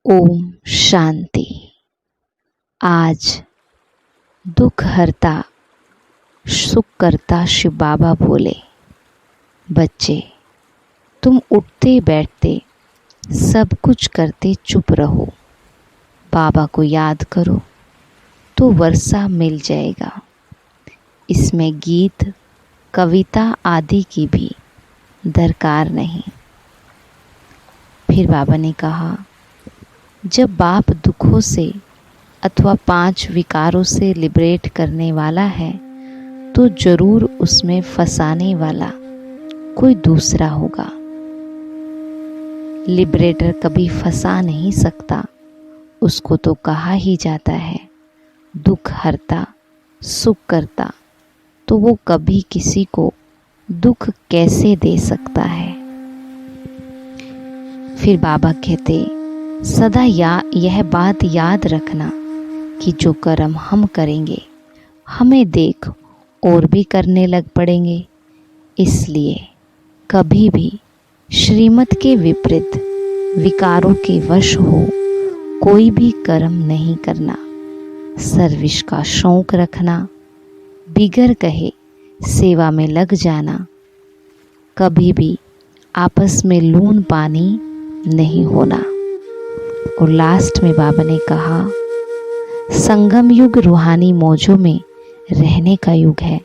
ओम शांति। आज दुख हरता सुख करता शिव बाबा बोले, बच्चे तुम उठते बैठते सब कुछ करते चुप रहो, बाबा को याद करो तो वर्षा मिल जाएगा। इसमें गीत कविता आदि की भी दरकार नहीं। फिर बाबा ने कहा, जब बाप दुखों से अथवा 5 विकारों से लिबरेट करने वाला है तो जरूर उसमें फंसाने वाला कोई दूसरा होगा। लिबरेटर कभी फंसा नहीं सकता, उसको तो कहा ही जाता है दुख हरता सुख करता, तो वो कभी किसी को दुख कैसे दे सकता है। फिर बाबा कहते, सदा यह बात याद रखना कि जो कर्म हम करेंगे हमें देख और भी करने लग पड़ेंगे। इसलिए कभी भी श्रीमत के विपरीत विकारों के वश हो कोई भी कर्म नहीं करना। सर्विस का शौक रखना, बिगर कहे सेवा में लग जाना, कभी भी आपस में लून पानी नहीं होना। और लास्ट में बाबा ने कहा, संगम युग रूहानी मौजों में रहने का युग है,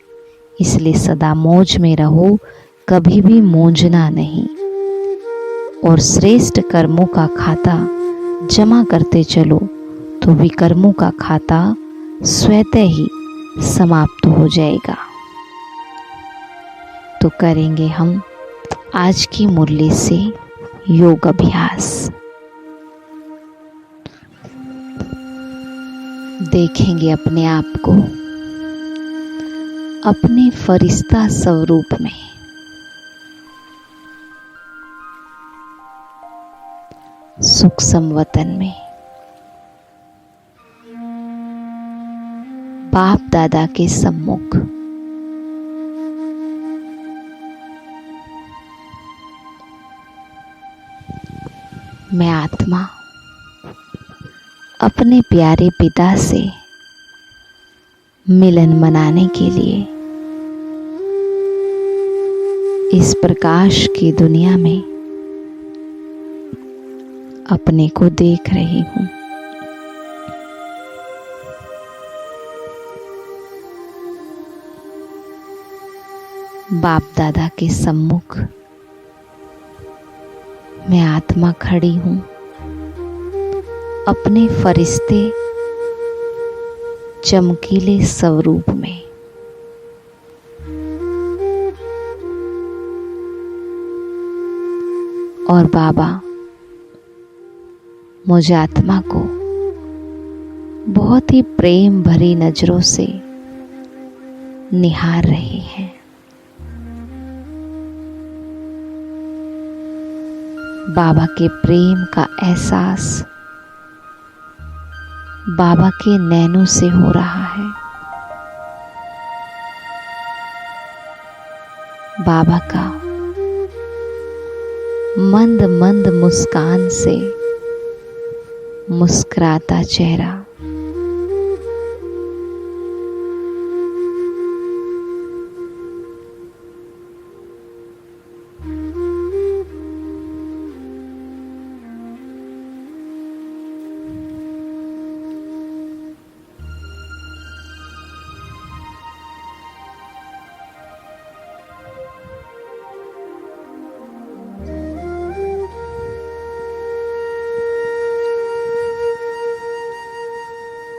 इसलिए सदा मौज में रहो, कभी भी मौजना नहीं। और श्रेष्ठ कर्मों का खाता जमा करते चलो तो विकर्मों का खाता स्वतः ही समाप्त हो जाएगा। तो करेंगे हम आज की मुरली से योग अभ्यास। देखेंगे अपने आप को अपने फरिश्ता स्वरूप में। सुख संवतन में बाप दादा के सम्मुख मैं आत्मा अपने प्यारे पिता से मिलन मनाने के लिए इस प्रकाश की दुनिया में अपने को देख रही हूँ। बाप दादा के सम्मुख मैं आत्मा खड़ी हूँ, अपने फरिश्ते चमकीले स्वरूप में। और बाबा मुझ आत्मा को बहुत ही प्रेम भरी नजरों से निहार रहे हैं। बाबा के प्रेम का एहसास बाबा के नैनों से हो रहा है। बाबा का मंद मंद मुस्कान से मुस्कुराता चेहरा,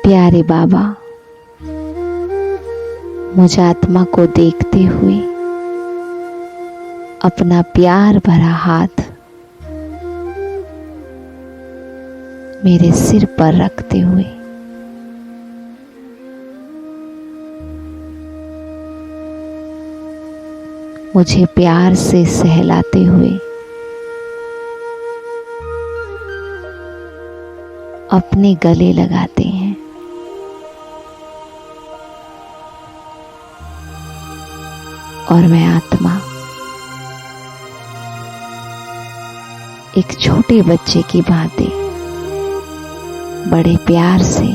प्यारे बाबा मुझ आत्मा को देखते हुए अपना प्यार भरा हाथ मेरे सिर पर रखते हुए मुझे प्यार से सहलाते हुए अपने गले लगाते हैं। और मैं आत्मा एक छोटे बच्चे की भांति बड़े प्यार से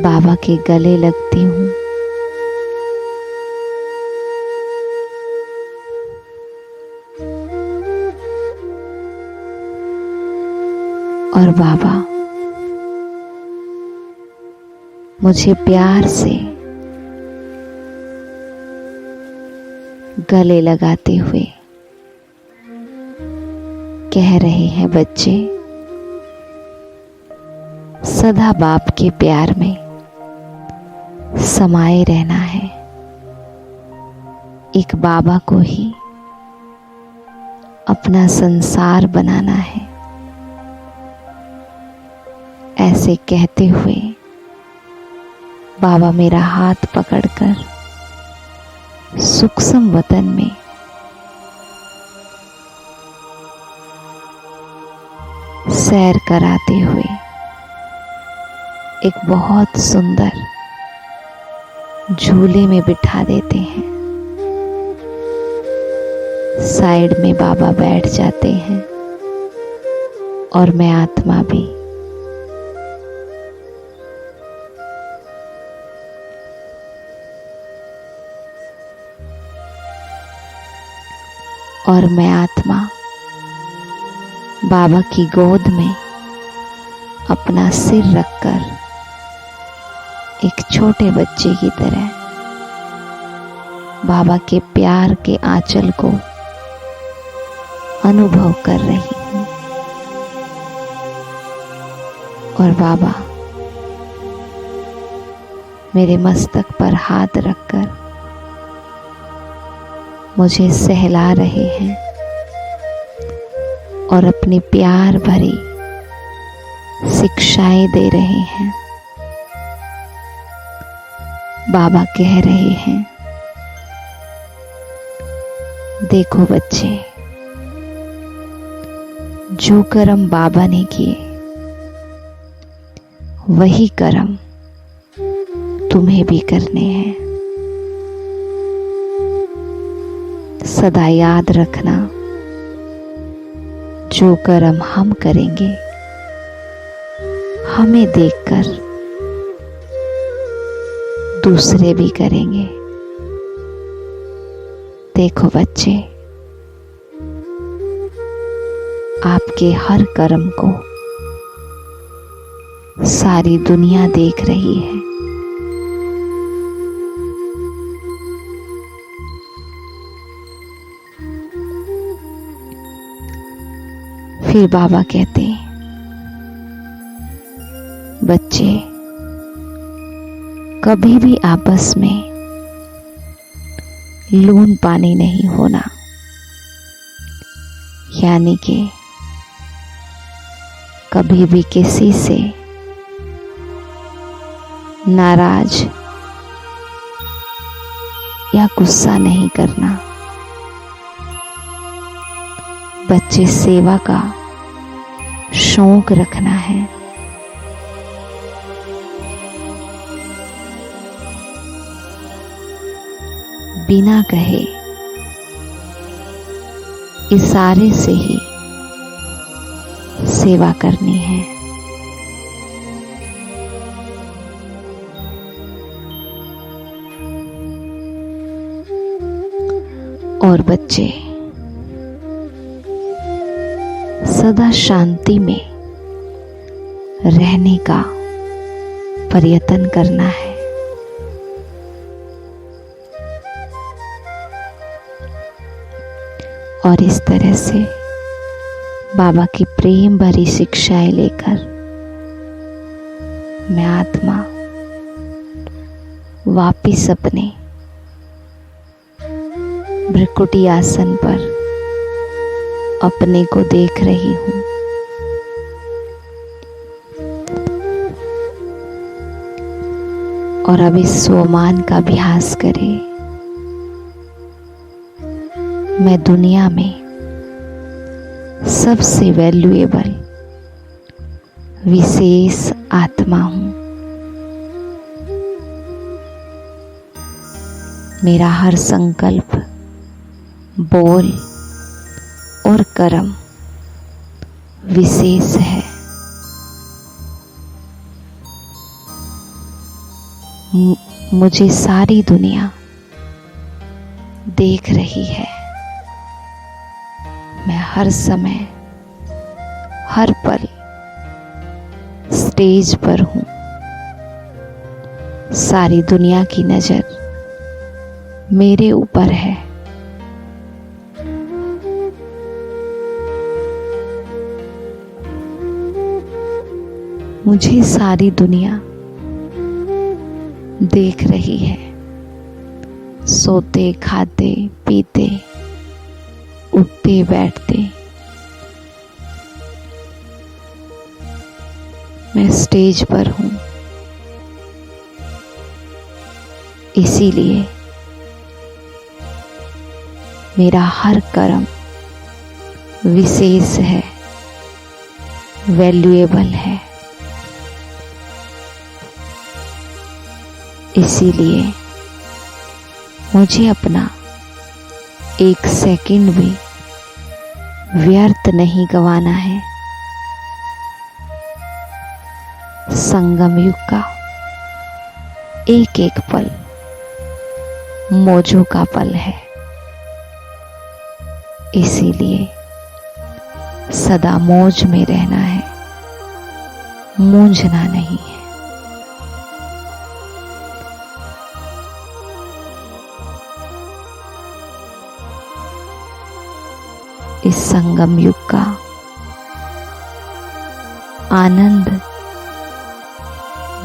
बाबा के गले लगती हूँ। और बाबा मुझे प्यार से गले लगाते हुए कह रहे हैं, बच्चे सदा बाप के प्यार में समाये रहना है। एक बाबा को ही अपना संसार बनाना है। ऐसे कहते हुए बाबा मेरा हाथ पकड़कर सूक्ष्म वतन में सैर कराते हुए एक बहुत सुंदर झूले में बिठा देते हैं। साइड में बाबा बैठ जाते हैं और मैं आत्मा भी। और मैं आत्मा बाबा की गोद में अपना सिर रखकर एक छोटे बच्चे की तरह बाबा के प्यार के आंचल को अनुभव कर रही हूँ। और बाबा मेरे मस्तक पर हाथ रखकर मुझे सहला रहे हैं और अपनी प्यार भरी शिक्षाएं दे रहे हैं। बाबा कह रहे हैं, देखो बच्चे, जो कर्म बाबा ने किए वही कर्म तुम्हें भी करने हैं। सदा याद रखना, जो कर्म हम करेंगे हमें देखकर दूसरे भी करेंगे। देखो बच्चे, आपके हर कर्म को सारी दुनिया देख रही है। फिर बाबा कहते हैं, बच्चे कभी भी आपस में लून पानी नहीं होना। यानी कि कभी भी किसी से नाराज या गुस्सा नहीं करना। बच्चे सेवा का शौक रखना है। बिना कहे इशारे से ही सेवा करनी है। और बच्चे सदा शांति में रहने का प्रयत्न करना है। और इस तरह से बाबा की प्रेम भरी शिक्षाएं लेकर मैं आत्मा वापिस अपने भ्रिकुटी आसन पर अपने को देख रही हूँ। और अब इस स्वमान का अभ्यास करें। मैं दुनिया में सबसे वैल्यूएबल विशेष आत्मा हूँ। मेरा हर संकल्प, बोल, और कर्म विशेष है। मुझे सारी दुनिया देख रही है। मैं हर समय हर पल स्टेज पर हूँ। सारी दुनिया की नजर मेरे ऊपर है। मुझे सारी दुनिया देख रही है। सोते खाते पीते उठते बैठते मैं स्टेज पर हूँ। इसीलिए मेरा हर कर्म विशेष है, वैल्यूएबल है। इसीलिए मुझे अपना एक सेकंड भी व्यर्थ नहीं गंवाना है। संगम युग का एक एक पल मौजों का पल है। इसीलिए सदा मौज में रहना है, मूंझना नहीं है। इस संगम युग का आनंद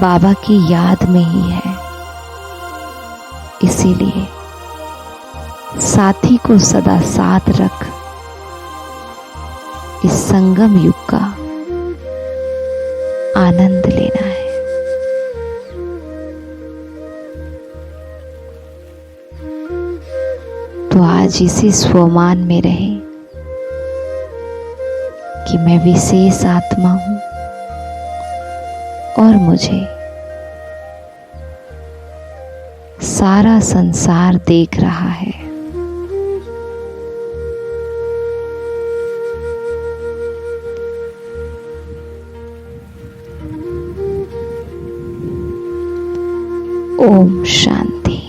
बाबा की याद में ही है। इसीलिए साथी को सदा साथ रख इस संगम युग का आनंद लेना है। तो आज इसी स्वमान में रहे कि मैं विशेष आत्मा हूं और मुझे सारा संसार देख रहा है। ओम शांति।